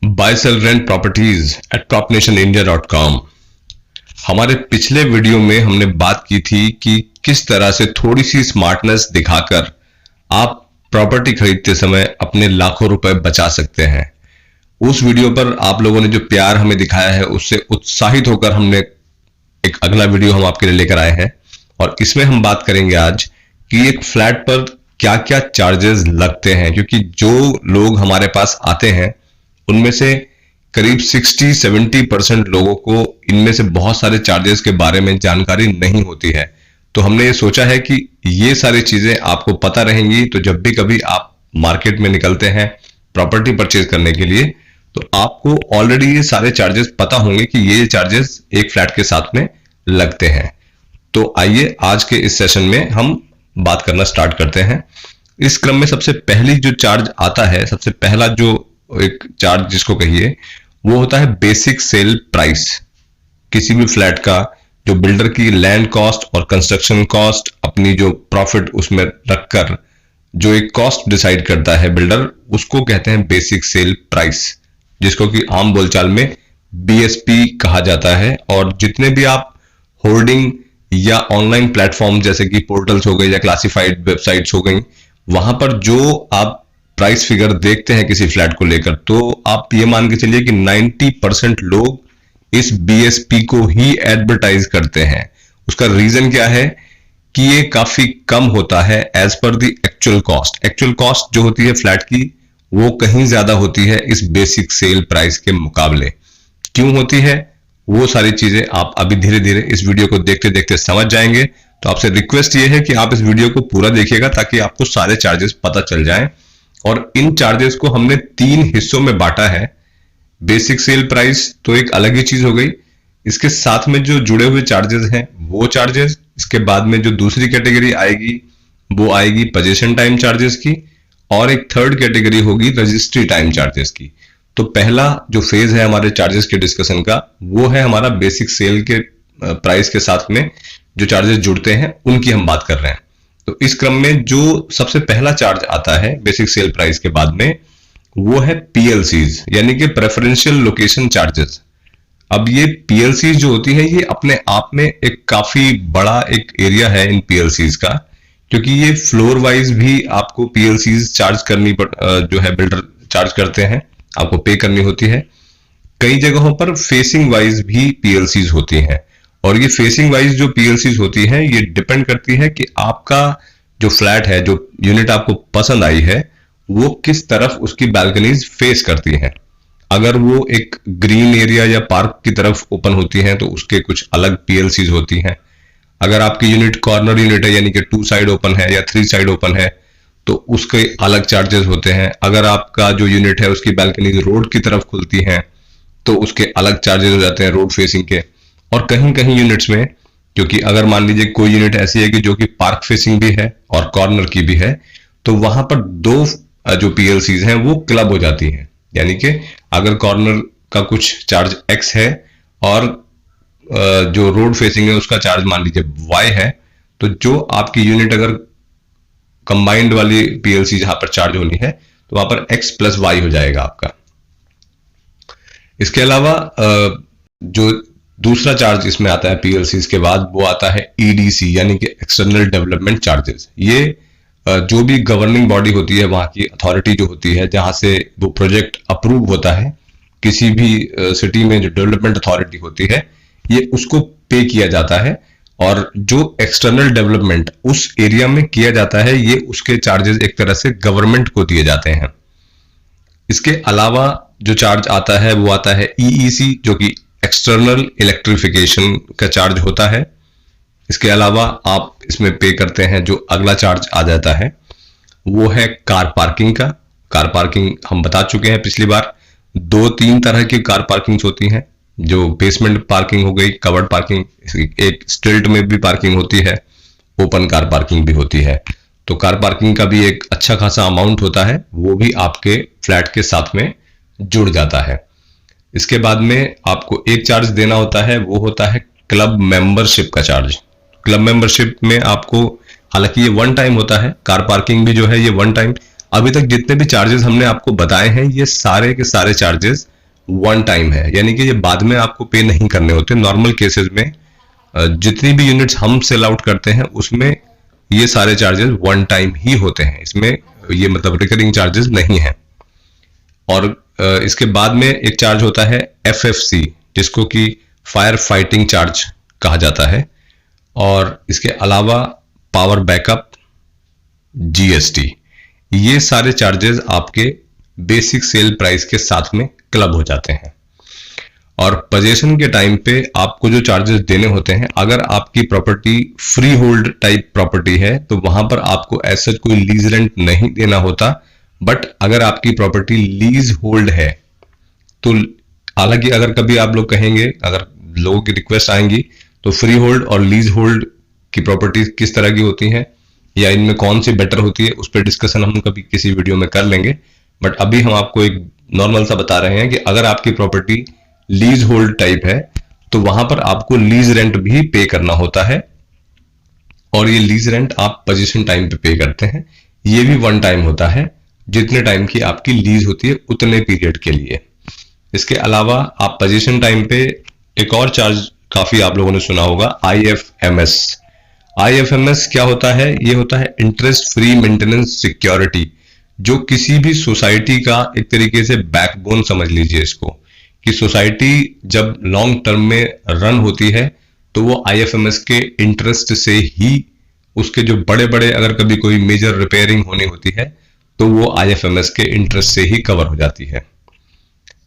Bye sell rent properties at propnationindia.com। हमारे पिछले video में हमने बात की थी कि किस तरह से थोड़ी सी स्मार्टनेस दिखाकर आप प्रॉपर्टी खरीदते समय अपने लाखों रुपए बचा सकते हैं। उस वीडियो पर आप लोगों ने जो प्यार हमें दिखाया है उससे उत्साहित होकर हमने एक अगला वीडियो हम आपके लिए लेकर आए हैं और इसमें हम बात करेंगे आज कि एक फ्लैट पर क्या क्या चार्जेस लगते हैं, क्योंकि जो लोग हमारे पास आते हैं उनमें से करीब 60-70% लोगों को इनमें से बहुत सारे चार्जेस के बारे में जानकारी नहीं होती है। तो हमने ये सोचा है कि ये सारी चीजें आपको पता रहेंगी, तो जब भी कभी आप मार्केट में निकलते हैं प्रॉपर्टी परचेज करने के लिए तो आपको ऑलरेडी ये सारे चार्जेस पता होंगे कि ये चार्जेस एक फ्लैट के साथ में लगते हैं। तो आइए आज के इस सेशन में हम बात करना स्टार्ट करते हैं। इस क्रम में सबसे पहली जो चार्ज आता है, सबसे पहला जो एक चार्ज जिसको कहिए, वो होता है बेसिक सेल प्राइस। किसी भी फ्लैट का जो बिल्डर की लैंड कॉस्ट और कंस्ट्रक्शन कॉस्ट अपनी जो प्रॉफिट उसमें रखकर जो एक कॉस्ट डिसाइड करता है बिल्डर, उसको कहते हैं बेसिक सेल प्राइस, जिसको कि आम बोलचाल में बीएसपी कहा जाता है। और जितने भी आप होर्डिंग या ऑनलाइन प्लेटफॉर्म जैसे कि पोर्टल्स हो गए या क्लासिफाइड वेबसाइट्स हो गई, वहां पर जो आप प्राइस फिगर देखते हैं किसी फ्लैट को लेकर, तो आप ये मान के चलिए कि 90% लोग इस बीएसपी को ही एडवर्टाइज करते हैं। उसका रीजन क्या है कि ये काफी कम होता है as per the actual cost. Actual cost जो होती है फ्लैट की वो कहीं ज्यादा होती है इस बेसिक सेल प्राइस के मुकाबले। क्यों होती है वो सारी चीजें आप अभी धीरे धीरे इस वीडियो को देखते देखते समझ जाएंगे। तो आपसे रिक्वेस्ट ये है कि आप इस वीडियो को पूरा देखिएगा ताकि आपको सारे चार्जेस पता चल जाएं। और इन चार्जेस को हमने 3 हिस्सों में बांटा है। बेसिक सेल प्राइस तो एक अलग ही चीज हो गई, इसके साथ में जो जुड़े हुए चार्जेस हैं वो चार्जेस, इसके बाद में जो दूसरी कैटेगरी आएगी वो आएगी पोजीशन टाइम चार्जेस की, और एक थर्ड कैटेगरी होगी रजिस्ट्री टाइम चार्जेस की। तो पहला जो फेज है हमारे चार्जेस के डिस्कशन का वो है हमारा बेसिक सेल के प्राइस के साथ में जो चार्जेस जुड़ते हैं उनकी हम बात कर रहे हैं। तो इस क्रम में जो सबसे पहला चार्ज आता है बेसिक सेल प्राइस के बाद में वो है पीएलसीज, यानी कि प्रेफरेंशियल लोकेशन चार्जेस। अब ये पीएलसीज जो होती है ये अपने आप में एक काफी बड़ा एक एरिया है इन पीएलसीज का, क्योंकि ये फ्लोर वाइज भी आपको पीएलसीज चार्ज करनी जो है बिल्डर चार्ज करते हैं, आपको पे करनी होती है। कई जगहों पर फेसिंग वाइज भी पीएलसीज होती हैं, और ये फेसिंग वाइज जो पीएलसीज होती है ये डिपेंड करती है कि आपका जो फ्लैट है, जो यूनिट आपको पसंद आई है, वो किस तरफ उसकी बालकनीज फेस करती हैं। अगर वो एक ग्रीन एरिया या पार्क की तरफ ओपन होती हैं तो उसके कुछ अलग पीएलसीज होती हैं। अगर आपकी यूनिट कॉर्नर यूनिट है, यानी कि 2 साइड ओपन है या 3 साइड ओपन है, तो उसके अलग चार्जेस होते हैं। अगर आपका जो यूनिट है उसकी बालकनीज रोड की तरफ खुलती हैं तो उसके अलग चार्जेस हो जाते हैं रोड फेसिंग के। और कहीं कहीं यूनिट्स में, क्योंकि अगर मान लीजिए कोई यूनिट ऐसी है कि जो कि पार्क फेसिंग भी है और कॉर्नर की भी है, तो वहां पर 2 जो पीएलसीज हैं वो क्लब हो जाती हैं। यानी कि अगर कॉर्नर का कुछ चार्ज एक्स है और जो रोड फेसिंग है उसका चार्ज मान लीजिए वाई है, तो जो आपकी यूनिट अगर कंबाइंड वाली पीएलसी जहां पर चार्ज होनी है तो वहां पर एक्स प्लस वाई हो जाएगा आपका। इसके अलावा जो दूसरा चार्ज इसमें आता है पीएलसीज के बाद वो आता है ईडीसी, यानी कि एक्सटर्नल डेवलपमेंट चार्जेस। ये जो भी गवर्निंग बॉडी होती है, वहां की अथॉरिटी जो होती है जहां से वो प्रोजेक्ट अप्रूव होता है, किसी भी सिटी में जो डेवलपमेंट अथॉरिटी होती है ये उसको पे किया जाता है। और जो एक्सटर्नल डेवलपमेंट उस एरिया में किया जाता है ये उसके चार्जेस एक तरह से गवर्नमेंट को दिए जाते हैं। इसके अलावा जो चार्ज आता है वो आता है ईईसी, जो कि एक्सटर्नल इलेक्ट्रिफिकेशन का चार्ज होता है। इसके अलावा आप इसमें पे करते हैं जो अगला चार्ज आ जाता है वो है कार पार्किंग का। कार पार्किंग हम बता चुके हैं पिछली बार, 2-3 तरह की कार पार्किंग्स होती हैं। जो बेसमेंट पार्किंग हो गई, कवर्ड पार्किंग, एक स्टिल्ट में भी पार्किंग होती है, ओपन कार पार्किंग भी होती है। तो कार पार्किंग का भी एक अच्छा खासा अमाउंट होता है, वो भी आपके फ्लैट के साथ में जुड़ जाता है। इसके बाद में आपको एक चार्ज देना होता है, वो होता है क्लब मेंबरशिप का चार्ज। क्लब मेंबरशिप में आपको, हालांकि ये 1 टाइम होता है, कार पार्किंग भी जो है ये 1 टाइम, अभी तक जितने भी चार्जेस हमने आपको बताए हैं ये सारे के सारे चार्जेस वन टाइम है, यानी कि ये बाद में आपको पे नहीं करने होते। नॉर्मल केसेस में जितनी भी यूनिट्स हम सेल आउट करते हैं उसमें ये सारे चार्जेस वन टाइम ही होते हैं, इसमें ये मतलब रिकरिंग चार्जेस नहीं है। और इसके बाद में एक चार्ज होता है FFC, जिसको कि फायर फाइटिंग चार्ज कहा जाता है, और इसके अलावा पावर बैकअप, GST, ये सारे चार्जेस आपके बेसिक सेल प्राइस के साथ में क्लब हो जाते हैं। और पोजीशन के टाइम पे आपको जो चार्जेस देने होते हैं, अगर आपकी property free hold type property है तो वहां पर आपको ऐसा कोई लीज रेंट नहीं देना होता। बट अगर आपकी प्रॉपर्टी लीज होल्ड है तो हालांकि अगर कभी आप लोग कहेंगे, अगर लोगों की रिक्वेस्ट आएंगी तो फ्री होल्ड और लीज होल्ड की प्रॉपर्टी किस तरह की होती है या इनमें कौन सी बेटर होती है, उस पर डिस्कशन हम कभी किसी वीडियो में कर लेंगे। बट अभी हम आपको एक नॉर्मल सा बता रहे हैं कि अगर आपकी प्रॉपर्टी लीज होल्ड टाइप है तो वहां पर आपको लीज रेंट भी पे करना होता है, और ये लीज रेंट आप पोजीशन टाइम पे पे करते हैं। ये भी वन टाइम होता है, जितने टाइम की आपकी लीज होती है उतने पीरियड के लिए। इसके अलावा आप पोजीशन टाइम पे एक और चार्ज काफी आप लोगों ने सुना होगा, IFMS। IFMS क्या होता है? ये होता है इंटरेस्ट फ्री मेंटेनेंस सिक्योरिटी, जो किसी भी सोसाइटी का एक तरीके से बैकबोन समझ लीजिए इसको, कि सोसाइटी जब लॉन्ग टर्म में रन होती है तो वो IFMS के इंटरेस्ट से ही, उसके जो बड़े बड़े अगर कभी कोई मेजर रिपेयरिंग होनी होती है तो वो IFMS के इंटरेस्ट से ही कवर हो जाती है।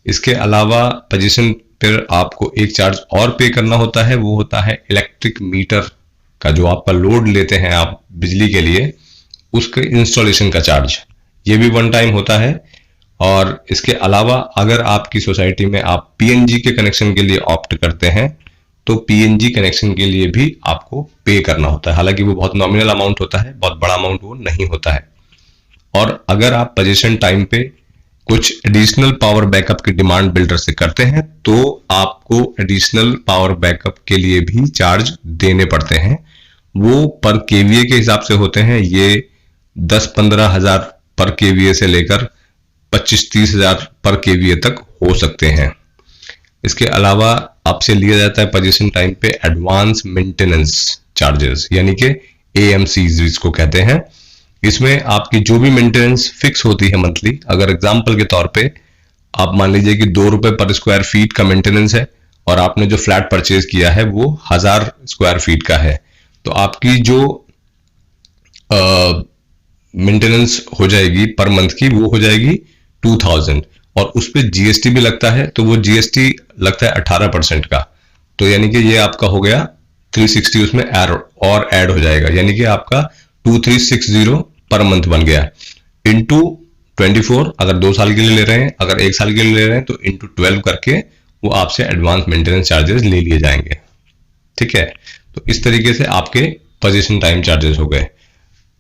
इसके अलावा पोजीशन पर आपको एक चार्ज और पे करना होता है, वो होता है इलेक्ट्रिक मीटर का, जो आपका लोड लेते हैं आप बिजली के लिए, उसके इंस्टॉलेशन का चार्ज, ये भी वन टाइम होता है। और इसके अलावा अगर आपकी सोसाइटी में आप PNG के कनेक्शन के लिए ऑप्ट करते हैं तो PNG कनेक्शन के लिए भी आपको पे करना होता है। हालांकि वो बहुत नॉमिनल अमाउंट होता है, बहुत बड़ा अमाउंट वो नहीं होता है। और अगर आप पोजीशन टाइम पे कुछ एडिशनल पावर बैकअप की डिमांड बिल्डर से करते हैं तो आपको एडिशनल पावर बैकअप के लिए भी चार्ज देने पड़ते हैं। वो पर KVA के हिसाब से होते हैं, ये 10-15 हजार पर KVA से लेकर 25-30 हजार पर KVA तक हो सकते हैं। इसके अलावा आपसे लिया जाता है पोजीशन टाइम पे एडवांस मेंटेनेंस चार्जेस, यानी कि AMCs जिसको कहते हैं। इसमें आपकी जो भी मेंटेनेंस फिक्स होती है मंथली, अगर एग्जांपल के तौर पे आप मान लीजिए कि 2 रुपए पर स्क्वायर फीट का मेंटेनेंस है और आपने जो फ्लैट परचेज किया है वो 1000 स्क्वायर फीट का है, तो आपकी जो मेंटेनेंस हो जाएगी पर मंथ की, वो हो जाएगी 2000, और उस पर GST भी लगता है, तो वो GST लगता है 18% का। तो यानी कि ये आपका हो गया 360, उसमें और ऐड हो जाएगा, यानी कि आपका 2360 पर मंथ बन गया। इंटू 24, अगर 2 साल के लिए ले रहे हैं, अगर 1 साल के लिए ले रहे हैं तो इंटू 12 करके वो आपसे एडवांस मेंटेनेंस चार्जेस ले लिए जाएंगे। ठीक है, तो इस तरीके से आपके पोजीशन टाइम चार्जेस हो गए।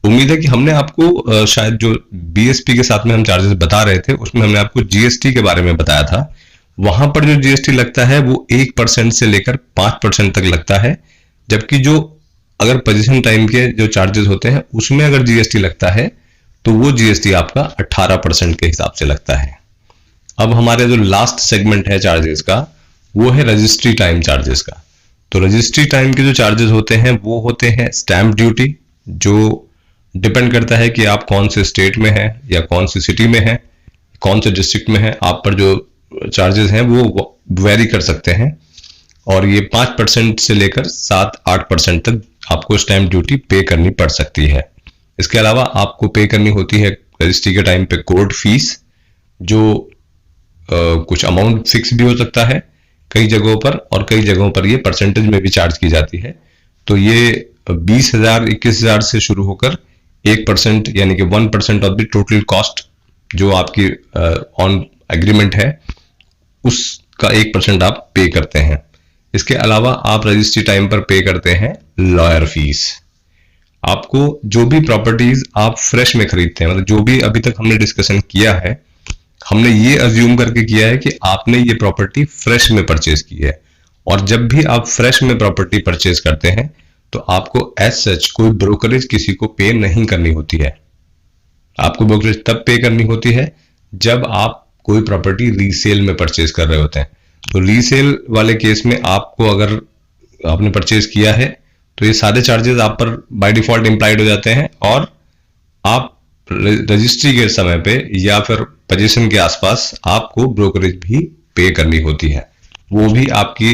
उम्मीद है कि हमने आपको शायद जो BSP के साथ में हम चार्जेस बता रहे थे उसमें हमने आपको GST के बारे में बताया था। वहां पर जो GST लगता है वो 1% से लेकर 5% तक लगता है, जबकि जो अगर पोजीशन टाइम के जो चार्जेस होते हैं उसमें अगर GST लगता है तो वो GST आपका 18% के हिसाब से लगता है। अब हमारे जो लास्ट सेगमेंट है चार्जेस का, वो है रजिस्ट्री टाइम चार्जेस का। तो रजिस्ट्री टाइम के जो चार्जेस होते हैं वो होते हैं स्टैंप ड्यूटी, जो डिपेंड करता है कि आप कौन से स्टेट में हैं या कौन सी सिटी में हैं, कौन से डिस्ट्रिक्ट में हैं, आप पर जो चार्जेस हैं वो वेरी कर सकते हैं। और ये 5% से लेकर 7-8% तक आपको स्टैंप ड्यूटी पे करनी पड़ सकती है। इसके अलावा आपको पे करनी होती है रजिस्ट्री के टाइम पे कोर्ट फीस, जो कुछ अमाउंट फिक्स भी हो सकता है कई जगहों पर, और कई जगहों पर ये परसेंटेज में भी चार्ज की जाती है। तो ये 20,000 21,000 से शुरू होकर 1% यानी कि 1% ऑफ द टोटल कॉस्ट जो आपकी ऑन एग्रीमेंट है उसका 1% आप पे करते हैं। इसके अलावा आप रजिस्ट्री टाइम पर पे करते हैं लॉयर फीस। आपको जो भी प्रॉपर्टीज आप फ्रेश में खरीदते हैं, मतलब जो भी अभी तक हमने डिस्कशन किया है, हमने ये अज्यूम करके किया है कि आपने ये प्रॉपर्टी फ्रेश में परचेज की है। और जब भी आप फ्रेश में प्रॉपर्टी परचेज करते हैं तो आपको एज सच कोई ब्रोकरेज किसी को पे नहीं करनी होती है। आपको ब्रोकरेज तब पे करनी होती है जब आप कोई प्रॉपर्टी रीसेल में परचेज कर रहे होते हैं। तो रीसेल वाले केस में आपको, अगर आपने परचेज किया है तो ये सारे चार्जेस आप पर बाय डिफॉल्ट इंप्लाइड हो जाते हैं, और आप रजिस्ट्री के समय पे या फिर पोजीशन के आसपास आपको ब्रोकरेज भी पे करनी होती है। वो भी आपकी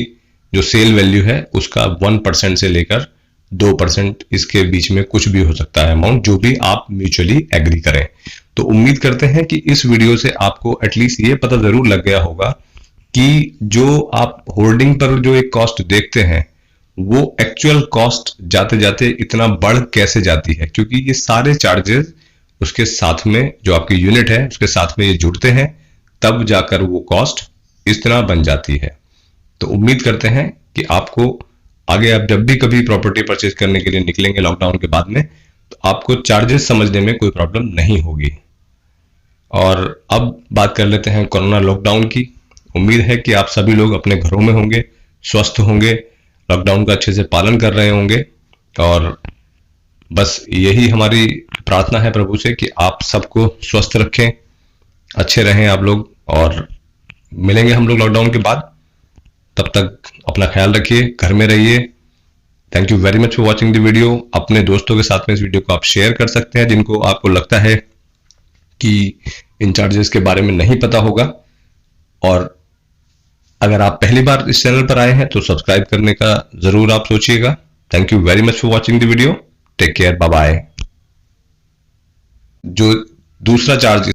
जो सेल वैल्यू है उसका 1% से लेकर 2% इसके बीच में कुछ भी हो सकता है अमाउंट, जो भी आप म्यूचुअली एग्री करें। तो उम्मीद करते हैं कि इस वीडियो से आपको एटलीस्ट ये पता जरूर लग गया होगा कि जो आप होल्डिंग पर जो एक कॉस्ट देखते हैं वो एक्चुअल कॉस्ट जाते जाते इतना बढ़ कैसे जाती है, क्योंकि ये सारे चार्जेस उसके साथ में जो आपकी यूनिट है उसके साथ में ये जुड़ते हैं, तब जाकर वो कॉस्ट इस तरह बन जाती है। तो उम्मीद करते हैं कि आपको आगे आप जब भी कभी प्रॉपर्टी परचेज करने के लिए निकलेंगे लॉकडाउन के बाद में, तो आपको चार्जेस समझने में कोई प्रॉब्लम नहीं होगी। और अब बात कर लेते हैं कोरोना लॉकडाउन की। उम्मीद है कि आप सभी लोग अपने घरों में होंगे, स्वस्थ होंगे, लॉकडाउन का अच्छे से पालन कर रहे होंगे, और बस यही हमारी प्रार्थना है प्रभु से कि आप सबको स्वस्थ रखें, अच्छे रहें आप लोग, और मिलेंगे हम लोग लॉकडाउन के बाद। तब तक अपना ख्याल रखिए, घर में रहिए। Thank you very much for watching the video. अपने दोस्तों के साथ में इस वीडियो को आप शेयर कर सकते हैं जिनको आपको लगता है कि इन चार्जेस के बारे में नहीं पता होगा। और अगर आप पहली बार इस चैनल पर आए हैं तो सब्सक्राइब करने का जरूर आप सोचिएगा। Thank you very much for watching the video. Take care, bye bye. जो दूसरा चार्ज